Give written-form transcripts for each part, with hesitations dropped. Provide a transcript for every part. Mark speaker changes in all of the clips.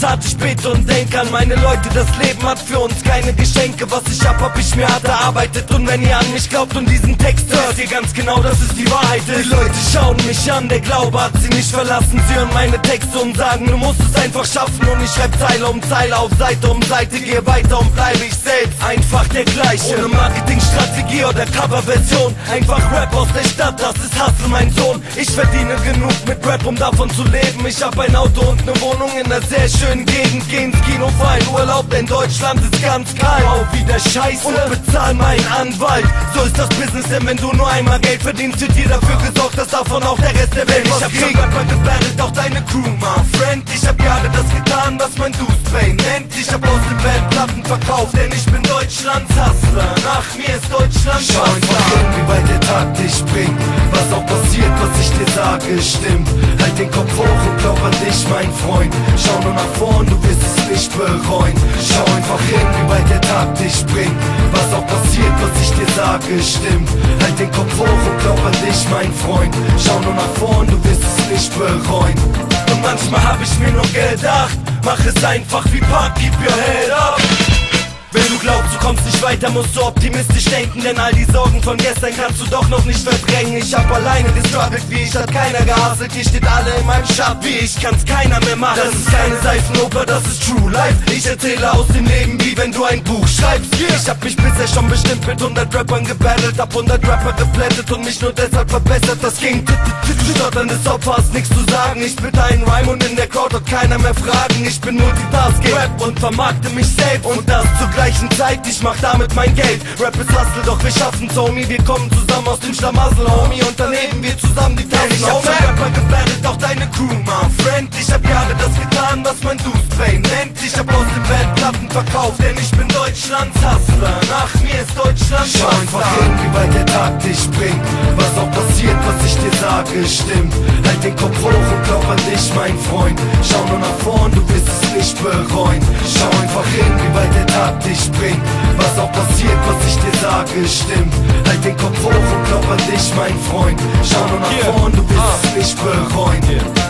Speaker 1: hart, ich bete und denke an meine Leute. Das Leben hat für uns keine Geschenke. Was ich hab ich mir hart erarbeitet. Und wenn ihr an mich glaubt und diesen Text hört, ihr ganz genau, dass es die Wahrheit ist. Die Leute schauen mich an, der Glaube hat sie nicht verlassen. Sie hören meine Texte und sagen, du musst es einfach schaffen. Und ich schreib Zeile um Zeile auf Seite um Seite, gehe weiter und bleibe ich selbst einfach der gleiche. Ohne Marketingstrategie oder Coverversion, einfach Rap aus der Stadt, das ist Hustle, mein Sohn. Ich verdiene genug mit Rap, um davon zu leben. Ich hab ein Auto und ne Wohnung in einer sehr schönen Gegend. Geh ins Kino für einen Urlaub, denn Deutschland ist ganz kalt. Bau wieder Scheiße und bezahl meinen Anwalt. So ist das Business, denn wenn du nur einmal Geld verdienst, wird dir dafür gesorgt, dass davon auch der Rest der Welt was kriegt. Ich hab Rapper gebattelt, auch deine Crew, my friend. Ich hab gerade das getan, was mein Duce-Pain nennt. Ich hab aus dem Welt Platten verkauft, denn ich bin Deutschlands Hustler. Nach mir ist Deutschland. Schau einfach hin, wie weit der Tag dich bringt. Was auch passiert, was ich dir sage, stimmt. Halt den Kopf hoch und glaub an dich, mein Freund. Schau nur nach vorn, du wirst es nicht bereuen. Schau einfach hin, wie weit der Tag dich bringt. Was auch passiert, was ich dir sage, stimmt. Halt den Kopf hoch und glaub an dich, mein Freund. Schau nur nach vorn, du wirst es nicht bereuen. Und manchmal hab ich mir nur gedacht, mach es einfach wie Park, keep your head up. Wenn du glaubst, du kommst nicht weiter, musst du optimistisch denken. Denn all die Sorgen von gestern kannst du doch noch nicht verdrängen. Ich hab alleine gestruggelt, wie ich, hat keiner gehasselt. Hier steht alle in meinem Schaft, wie ich, kann's keiner mehr machen. Das ist keine Seifenoper, das ist True Life. Ich erzähle aus dem Leben, wie wenn du ein Buch schreibst. Ich hab mich bisher schon bestimmt mit 100 Rappern gebattelt, hab 100 Rapper geplättet und mich nur deshalb verbessert. Das ging stotterndes Opfer, hast nix zu sagen. Ich spit einen Rhyme und in der Crowd hat keiner mehr Fragen. Ich bin Multitasking, Rap und vermarkte mich selbst. Und das zugleich Zeit, ich mach damit mein Geld. Rap ist Hustle, doch wir schaffen's, Homie. Wir kommen zusammen aus dem Schlamassel, Homie. Und dann heben wir zusammen die Tassen. Ich hab schon Rapper gebattelt, auch deine Crew, my friend. Ich hab Jahre das getan, was mein Duce-Pain nennt. Ich hab aus dem Welt Platten verkauft, denn ich bin Deutschlands Hustler. Nach mir ist Deutschland. Schau einfach hin, wie weit der Tag dich bringt. Was auch passiert, was ich dir sage, stimmt. Halt den Kopf hoch und glaub an dich, mein Freund. Schau nur nach vorn, du wirst es nicht bereuen. Schau einfach hin, wie weit der Tag dich bringt. Was auch passiert, was ich dir sage, stimmt. Halt den Kopf hoch und glaub an dich, mein Freund. Schau nur nach vorn, du wirst es nicht bereuen.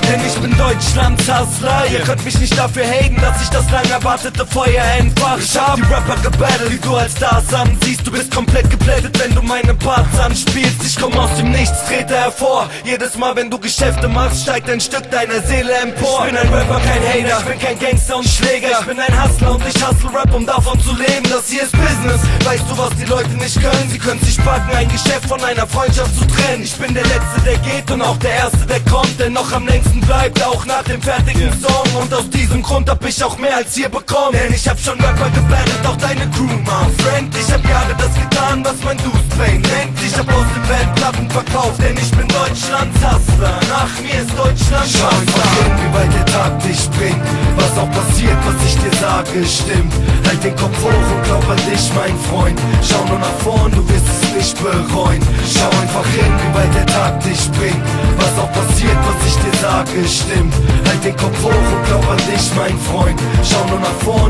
Speaker 1: Denn ich bin Deutschlands Hustler. Ihr könnt mich nicht dafür haten, dass ich das lang erwartete Feuer entfacht. Ich hab die Rapper gebattelt, die du als Stars ansiehst. Du bist komplett geplättet, wenn du meine Parts anspielst. Ich komm aus dem Nichts, trete hervor. Jedes Mal, wenn du Geschäfte machst, steigt ein Stück deiner Seele empor. Ich bin ein Rapper, kein Hater, ich bin kein Gangster und Schläger. Ich bin ein Hustler und ich hustle Rap, um davon zu leben. Das hier ist Business, weißt du, was die Leute nicht können? Sie können sich packen, ein Geschäft von einer Freundschaft zu trennen. Ich bin der Letzte, der geht und auch der Erste, der kommt. Denn noch am längsten bleibt, auch nach dem fertigen Song. Und aus diesem Grund hab ich auch mehr als ihr bekommen. Denn ich hab schon Rapper gebattelt, auch deine Crew, my friend. Ich hab Jahre das getan, was mein Duce-Pain nennt. Ich hab aus dem Welt Platten verkauft, denn ich bin Deutschlands Hustler. Nach mir ist Deutschland. Schau einfach hin, wie weit der Tag dich bringt. Was auch passiert, was ich dir sage, stimmt. Halt den Kopf hoch und glaub an dich, mein Freund. Schau nur nach vorn, du wirst es nicht bereuen. Schau einfach hin, wie weit der Tag dich bringt. Was auch passiert, was ich dir sage, stimmt. Halt den Kopf hoch und glaub an dich, mein Freund. Schau nur nach vorn,